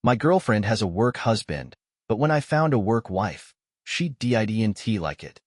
My girlfriend has a work husband, but when I found a work wife, she didn't like it.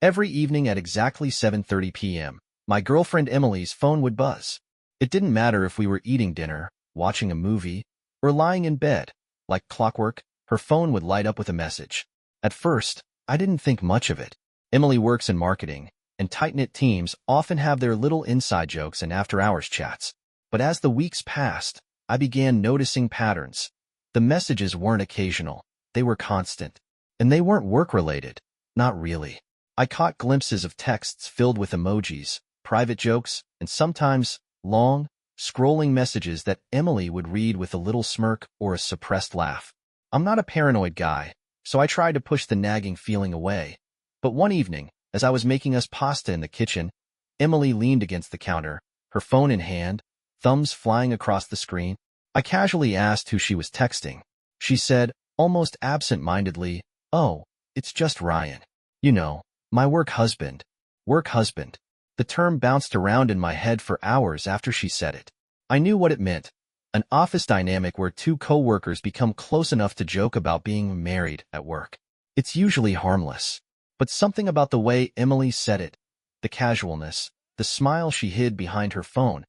Every evening at exactly 7:30 p.m., my girlfriend Emily's phone would buzz. It didn't matter if we were eating dinner, watching a movie, or lying in bed. Like clockwork, her phone would light up with a message. At first, I didn't think much of it. Emily works in marketing, and tight-knit teams often have their little inside jokes and after-hours chats. But as the weeks passed, I began noticing patterns. The messages weren't occasional, they were constant. And they weren't work-related. Not really. I caught glimpses of texts filled with emojis, private jokes, and sometimes long, scrolling messages that Emily would read with a little smirk or a suppressed laugh. I'm not a paranoid guy, so I tried to push the nagging feeling away. But one evening, as I was making us pasta in the kitchen, Emily leaned against the counter, her phone in hand, thumbs flying across the screen. I casually asked who she was texting. She said, almost absent-mindedly, "Oh, it's just Ryan. You know, my work husband." Work husband. The term bounced around in my head for hours after she said it. I knew what it meant. An office dynamic where two co-workers become close enough to joke about being married at work. It's usually harmless. But something about the way Emily said it, the casualness, the smile she hid behind her phone,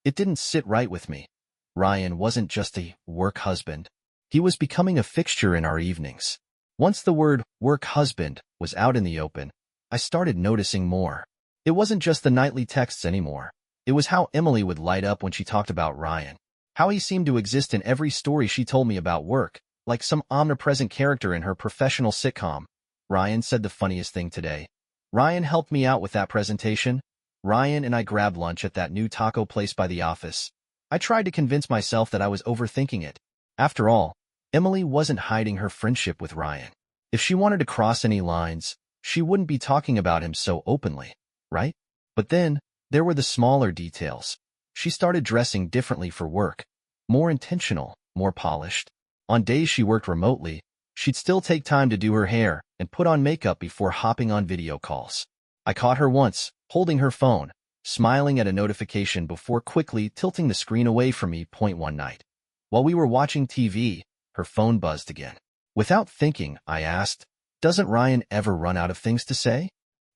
it didn't sit right with me. Ryan wasn't just a work husband. He was becoming a fixture in our evenings. Once the word work husband was out in the open, I started noticing more. It wasn't just the nightly texts anymore. It was how Emily would light up when she talked about Ryan. How he seemed to exist in every story she told me about work, like some omnipresent character in her professional sitcom. Ryan said the funniest thing today. Ryan helped me out with that presentation. Ryan and I grabbed lunch at that new taco place by the office. I tried to convince myself that I was overthinking it. After all, Emily wasn't hiding her friendship with Ryan. If she wanted to cross any lines, she wouldn't be talking about him so openly, right? But then, there were the smaller details. She started dressing differently for work, more intentional, more polished. On days she worked remotely, she'd still take time to do her hair and put on makeup before hopping on video calls. I caught her once, holding her phone, smiling at a notification before quickly tilting the screen away from me. One night, while we were watching TV, her phone buzzed again. Without thinking, I asked, "Doesn't Ryan ever run out of things to say?"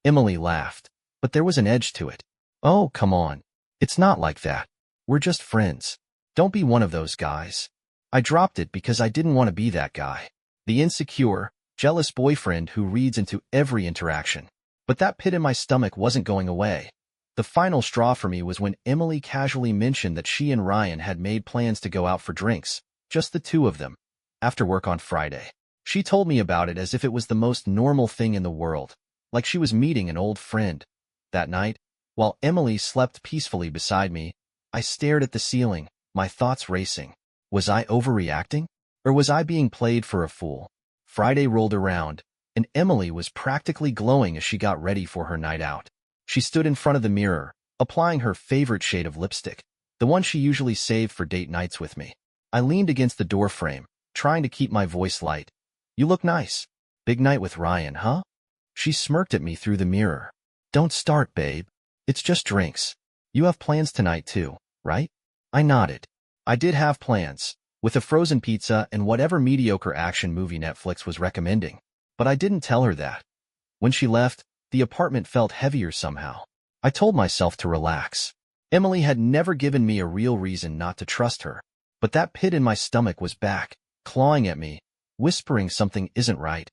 Emily laughed, but there was an edge to it. "Oh, come on. It's not like that. We're just friends. Don't be one of those guys." I dropped it because I didn't want to be that guy. The insecure, jealous boyfriend who reads into every interaction. But that pit in my stomach wasn't going away. The final straw for me was when Emily casually mentioned that she and Ryan had made plans to go out for drinks, just the two of them, after work on Friday. She told me about it as if it was the most normal thing in the world, like she was meeting an old friend. That night, while Emily slept peacefully beside me, I stared at the ceiling, my thoughts racing. Was I overreacting? Or was I being played for a fool? Friday rolled around, and Emily was practically glowing as she got ready for her night out. She stood in front of the mirror, applying her favorite shade of lipstick, the one she usually saved for date nights with me. I leaned against the doorframe, trying to keep my voice light. "You look nice. Big night with Ryan, huh?" She smirked at me through the mirror. "Don't start, babe. It's just drinks. You have plans tonight too, right?" I nodded. I did have plans, with a frozen pizza and whatever mediocre action movie Netflix was recommending. But I didn't tell her that. When she left, the apartment felt heavier somehow. I told myself to relax. Emily had never given me a real reason not to trust her. But that pit in my stomach was back, clawing at me, whispering something isn't right.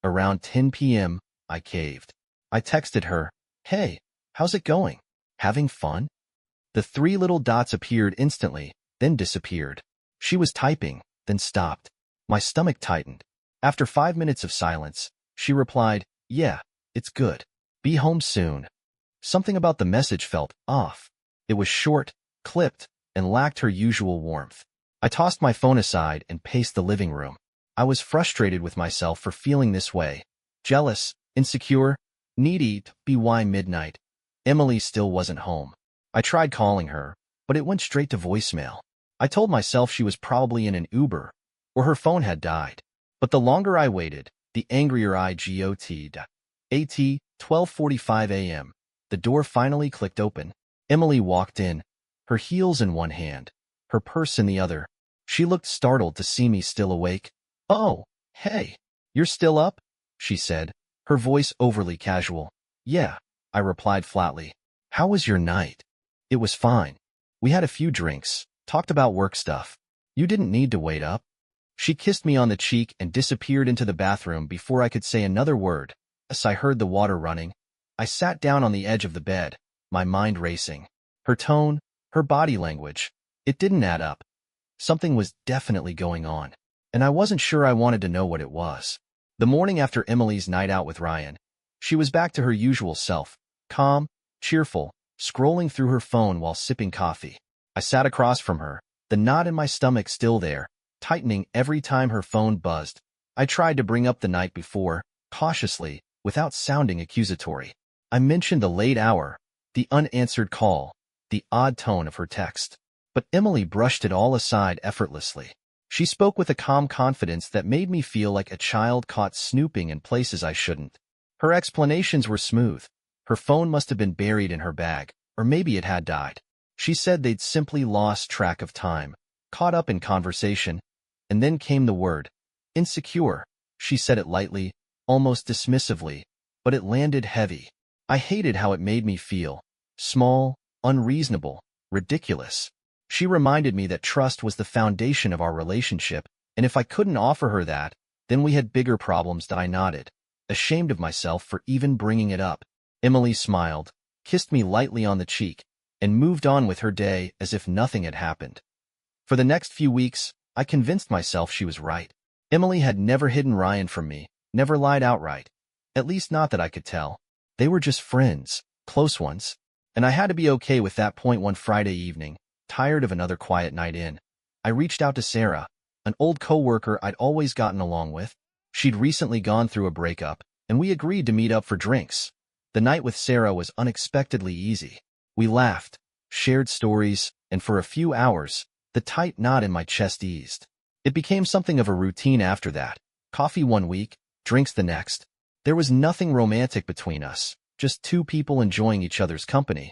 Around 10 p.m., I caved. I texted her, "Hey, how's it going? Having fun?" The three little dots appeared instantly, then disappeared. She was typing, then stopped. My stomach tightened. After 5 minutes of silence, she replied, "Yeah, it's good. Be home soon." Something about the message felt off. It was short, clipped, and lacked her usual warmth. I tossed my phone aside and paced the living room. I was frustrated with myself for feeling this way. Jealous, insecure, needy. By midnight, Emily still wasn't home. I tried calling her, but it went straight to voicemail. I told myself she was probably in an Uber, or her phone had died. But the longer I waited, the angrier I got. At 12:45 a.m., the door finally clicked open. Emily walked in, her heels in one hand, her purse in the other. She looked startled to see me still awake. "Oh, hey, you're still up?" she said, her voice overly casual. "Yeah," I replied flatly. "How was your night?" "It was fine. We had a few drinks, talked about work stuff. You didn't need to wait up." She kissed me on the cheek and disappeared into the bathroom before I could say another word. As I heard the water running, I sat down on the edge of the bed, my mind racing. Her tone, her body language, it didn't add up. Something was definitely going on, and I wasn't sure I wanted to know what it was. The morning after Emily's night out with Ryan, she was back to her usual self, calm, cheerful, scrolling through her phone while sipping coffee. I sat across from her, the knot in my stomach still there, tightening every time her phone buzzed. I tried to bring up the night before, cautiously, without sounding accusatory. I mentioned the late hour, the unanswered call, the odd tone of her text. But Emily brushed it all aside effortlessly. She spoke with a calm confidence that made me feel like a child caught snooping in places I shouldn't. Her explanations were smooth. Her phone must have been buried in her bag, or maybe it had died. She said they'd simply lost track of time, caught up in conversation, and then came the word. Insecure. She said it lightly, almost dismissively, but it landed heavy. I hated how it made me feel. Small, unreasonable, ridiculous. She reminded me that trust was the foundation of our relationship, and if I couldn't offer her that, then we had bigger problems. I nodded, ashamed of myself for even bringing it up. Emily smiled, kissed me lightly on the cheek, and moved on with her day as if nothing had happened. For the next few weeks, I convinced myself she was right. Emily had never hidden Ryan from me, never lied outright. At least not that I could tell. They were just friends, close ones, and I had to be okay with that point. One Friday evening, tired of another quiet night in, I reached out to Sarah, an old co-worker I'd always gotten along with. She'd recently gone through a breakup, and we agreed to meet up for drinks. The night with Sarah was unexpectedly easy. We laughed, shared stories, and for a few hours, the tight knot in my chest eased. It became something of a routine after that. Coffee one week, drinks the next. There was nothing romantic between us, just two people enjoying each other's company.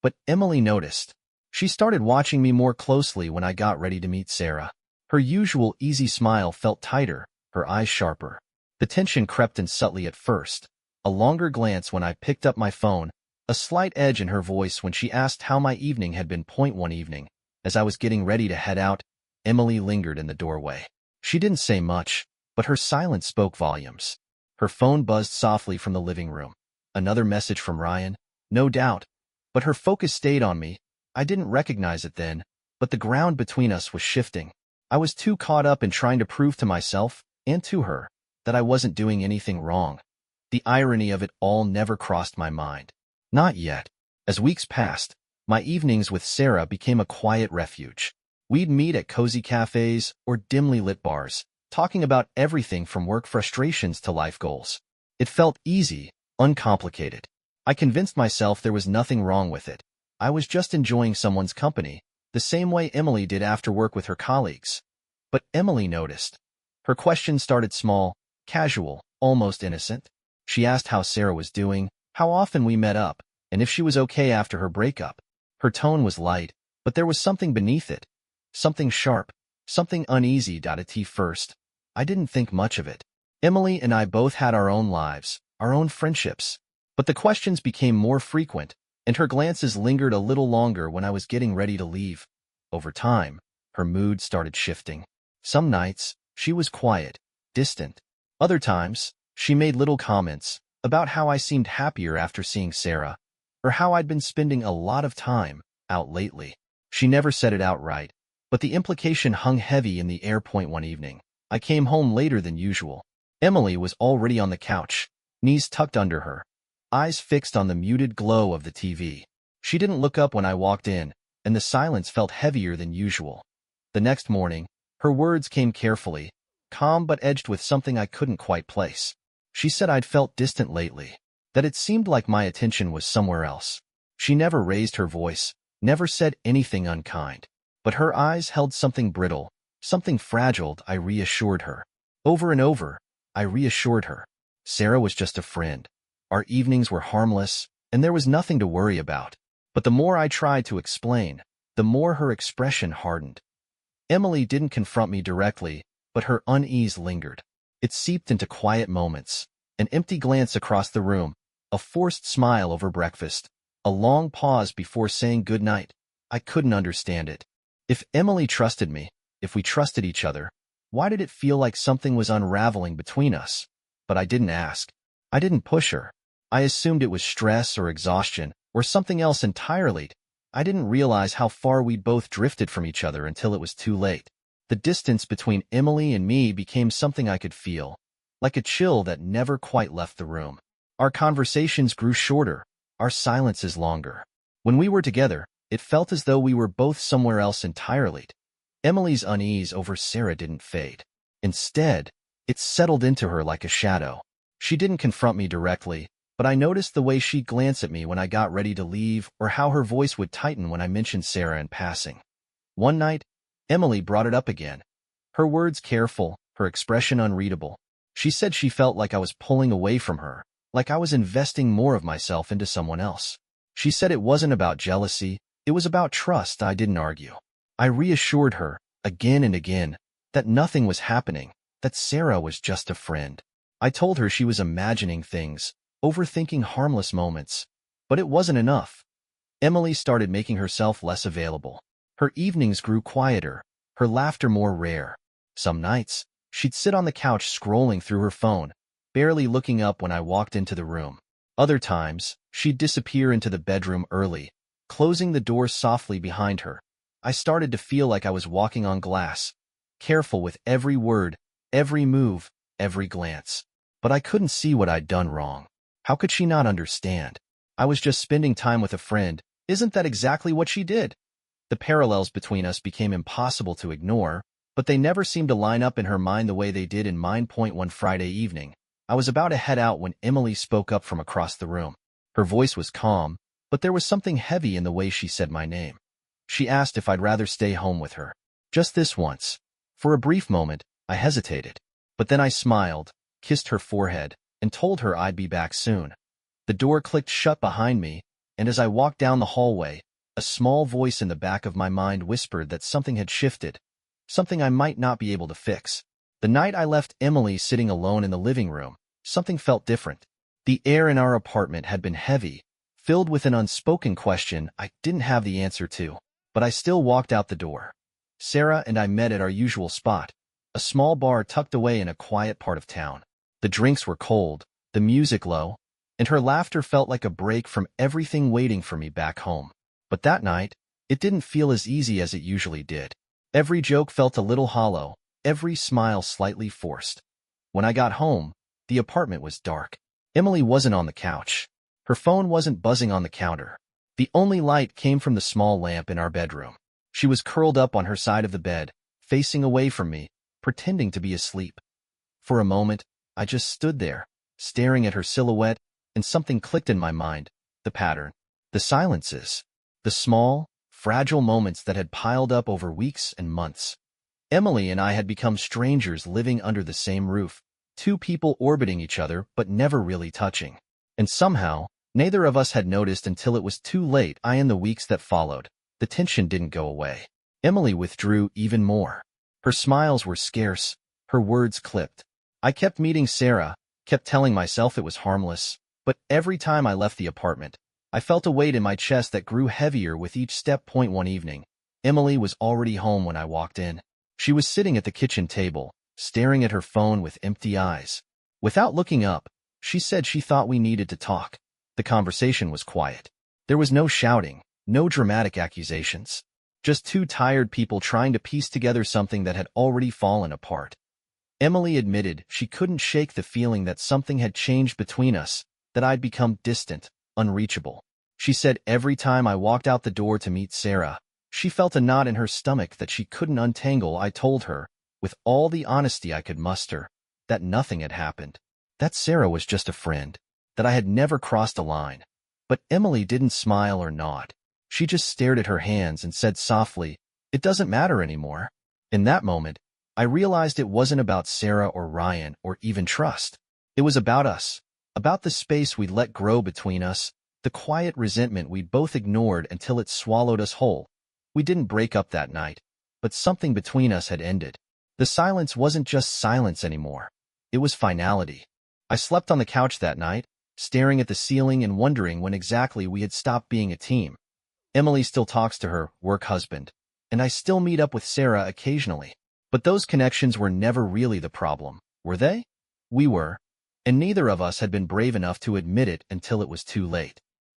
But Emily noticed. She started watching me more closely when I got ready to meet Sarah. Her usual easy smile felt tighter, her eyes sharper. The tension crept in subtly at first. A longer glance when I picked up my phone, a slight edge in her voice when she asked how my evening had been. One evening, as I was getting ready to head out, Emily lingered in the doorway. She didn't say much, but her silence spoke volumes. Her phone buzzed softly from the living room. Another message from Ryan, no doubt, but her focus stayed on me. I didn't recognize it then, but the ground between us was shifting. I was too caught up in trying to prove to myself, and to her, that I wasn't doing anything wrong. The irony of it all never crossed my mind. Not yet. As weeks passed, my evenings with Sarah became a quiet refuge. We'd meet at cozy cafes or dimly lit bars, talking about everything from work frustrations to life goals. It felt easy, uncomplicated. I convinced myself there was nothing wrong with it. I was just enjoying someone's company, the same way Emily did after work with her colleagues. But Emily noticed. Her questions started small, casual, almost innocent. She asked how Sarah was doing, how often we met up, and if she was okay after her breakup. Her tone was light, but there was something beneath it. Something sharp, something uneasy. At first, I didn't think much of it. Emily and I both had our own lives, our own friendships. But the questions became more frequent, and her glances lingered a little longer when I was getting ready to leave. Over time, her mood started shifting. Some nights, she was quiet, distant. Other times, she made little comments about how I seemed happier after seeing Sarah, or how I'd been spending a lot of time out lately. She never said it outright, but the implication hung heavy in the air. One evening, I came home later than usual. Emily was already on the couch, knees tucked under her, eyes fixed on the muted glow of the TV. She didn't look up when I walked in, and the silence felt heavier than usual. The next morning, her words came carefully, calm but edged with something I couldn't quite place. She said I'd felt distant lately, that it seemed like my attention was somewhere else. She never raised her voice, never said anything unkind, but her eyes held something brittle, something fragile. I reassured her. Over and over, I reassured her. Sarah was just a friend. Our evenings were harmless, and there was nothing to worry about. But the more I tried to explain, the more her expression hardened. Emily didn't confront me directly, but her unease lingered. It seeped into quiet moments, an empty glance across the room, a forced smile over breakfast, a long pause before saying goodnight. I couldn't understand it. If Emily trusted me, if we trusted each other, why did it feel like something was unraveling between us? But I didn't ask. I didn't push her. I assumed it was stress or exhaustion, or something else entirely. I didn't realize how far we'd both drifted from each other until it was too late. The distance between Emily and me became something I could feel, like a chill that never quite left the room. Our conversations grew shorter, our silences longer. When we were together, it felt as though we were both somewhere else entirely. Emily's unease over Sarah didn't fade. Instead, it settled into her like a shadow. She didn't confront me directly, but I noticed the way she'd glance at me when I got ready to leave or how her voice would tighten when I mentioned Sarah in passing. One night, Emily brought it up again. Her words careful, her expression unreadable. She said she felt like I was pulling away from her, like I was investing more of myself into someone else. She said it wasn't about jealousy, it was about trust. I didn't argue. I reassured her, again and again, that nothing was happening, that Sarah was just a friend. I told her she was imagining things, overthinking harmless moments. But it wasn't enough. Emily started making herself less available. Her evenings grew quieter, her laughter more rare. Some nights, she'd sit on the couch scrolling through her phone, barely looking up when I walked into the room. Other times, she'd disappear into the bedroom early, closing the door softly behind her. I started to feel like I was walking on glass, careful with every word, every move, every glance. But I couldn't see what I'd done wrong. How could she not understand? I was just spending time with a friend. Isn't that exactly what she did? The parallels between us became impossible to ignore, but they never seemed to line up in her mind the way they did in mine. One Friday evening, I was about to head out when Emily spoke up from across the room. Her voice was calm, but there was something heavy in the way she said my name. She asked if I'd rather stay home with her. Just this once. For a brief moment, I hesitated. But then I smiled, kissed her forehead, and told her I'd be back soon. The door clicked shut behind me, and as I walked down the hallway, a small voice in the back of my mind whispered that something had shifted, something I might not be able to fix. The night I left Emily sitting alone in the living room, something felt different. The air in our apartment had been heavy, filled with an unspoken question I didn't have the answer to, but I still walked out the door. Sarah and I met at our usual spot, a small bar tucked away in a quiet part of town. The drinks were cold, the music low, and her laughter felt like a break from everything waiting for me back home. But that night, it didn't feel as easy as it usually did. Every joke felt a little hollow, every smile slightly forced. When I got home, the apartment was dark. Emily wasn't on the couch. Her phone wasn't buzzing on the counter. The only light came from the small lamp in our bedroom. She was curled up on her side of the bed, facing away from me, pretending to be asleep. For a moment, I just stood there, staring at her silhouette, and something clicked in my mind. The pattern. The silences. The small, fragile moments that had piled up over weeks and months. Emily and I had become strangers living under the same roof, two people orbiting each other but never really touching. And somehow, neither of us had noticed until it was too late. In the weeks that followed, the tension didn't go away. Emily withdrew even more. Her smiles were scarce, her words clipped. I kept meeting Sarah, kept telling myself it was harmless, but every time I left the apartment, I felt a weight in my chest that grew heavier with each step. One evening, Emily was already home when I walked in. She was sitting at the kitchen table, staring at her phone with empty eyes. Without looking up, she said she thought we needed to talk. The conversation was quiet. There was no shouting, no dramatic accusations. Just two tired people trying to piece together something that had already fallen apart. Emily admitted she couldn't shake the feeling that something had changed between us, that I'd become distant, unreachable. She said every time I walked out the door to meet Sarah, she felt a knot in her stomach that she couldn't untangle. I told her, with all the honesty I could muster, that nothing had happened, that Sarah was just a friend, that I had never crossed a line. But Emily didn't smile or nod. She just stared at her hands and said softly, "It doesn't matter anymore." In that moment, I realized it wasn't about Sarah or Ryan or even trust. It was about us, about the space we'd let grow between us, the quiet resentment we'd both ignored until it swallowed us whole. We didn't break up that night. but something between us had ended. The silence wasn't just silence anymore. It was finality. I slept on the couch that night, staring at the ceiling and wondering when exactly we had stopped being a team. Emily still talks to her work husband, and I still meet up with Sarah occasionally. But those connections were never really the problem, were they? We were, and neither of us had been brave enough to admit it until it was too late.